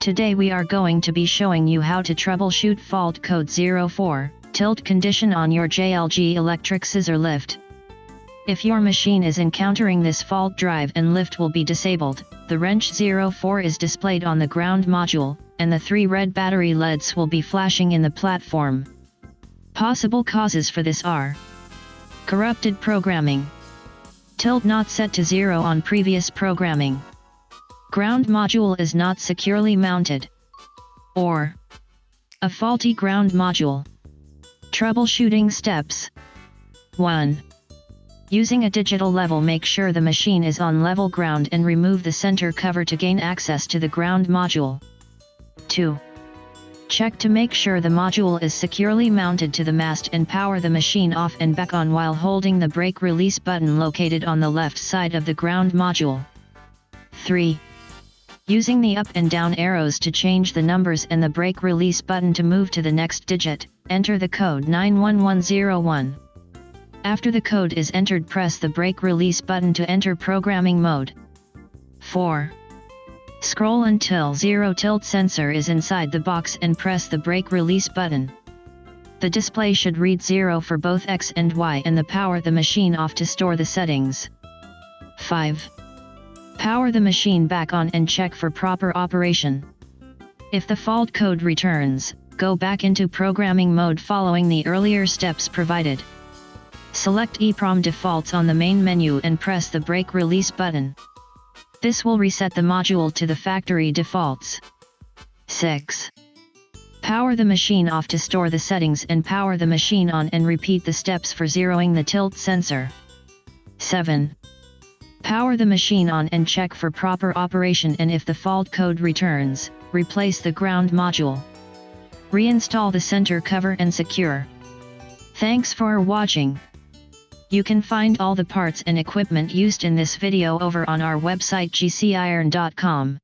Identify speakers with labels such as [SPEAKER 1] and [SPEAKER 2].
[SPEAKER 1] Today we are going to be showing you how to troubleshoot fault code 04, tilt condition on your JLG electric scissor lift. If your machine is encountering this fault, drive and lift will be disabled, the wrench 04 is displayed on the ground module, and the 3 red battery LEDs will be flashing in the platform. Possible causes for this are: corrupted programming, tilt not set to 0 on previous programming, ground module is not securely mounted, or a faulty ground module. Troubleshooting steps. 1. Using a digital level, make sure the machine is on level ground and remove the center cover to gain access to the ground module. 2. Check to make sure the module is securely mounted to the mast and power the machine off and back on while holding the brake release button located on the left side of the ground module. 3. Using the up and down arrows to change the numbers and the brake release button to move to the next digit, enter the code 91101. After the code is entered, press the brake release button to enter programming mode. 4. Scroll until 0 tilt sensor is inside the box and press the brake release button. The display should read 0 for both X and Y and power the machine off to store the settings. 5. Power the machine back on and check for proper operation. If the fault code returns, go back into programming mode following the earlier steps provided. Select EEPROM defaults on the main menu and press the brake release button. This will reset the module to the factory defaults. 6. Power the machine off to store the settings and power the machine on and repeat the steps for zeroing the tilt sensor. 7. Power the machine on and check for proper operation, and if the fault code returns, replace the ground module. Reinstall the center cover and secure. Thanks for watching. You can find all the parts and equipment used in this video over on our website GCIron.com.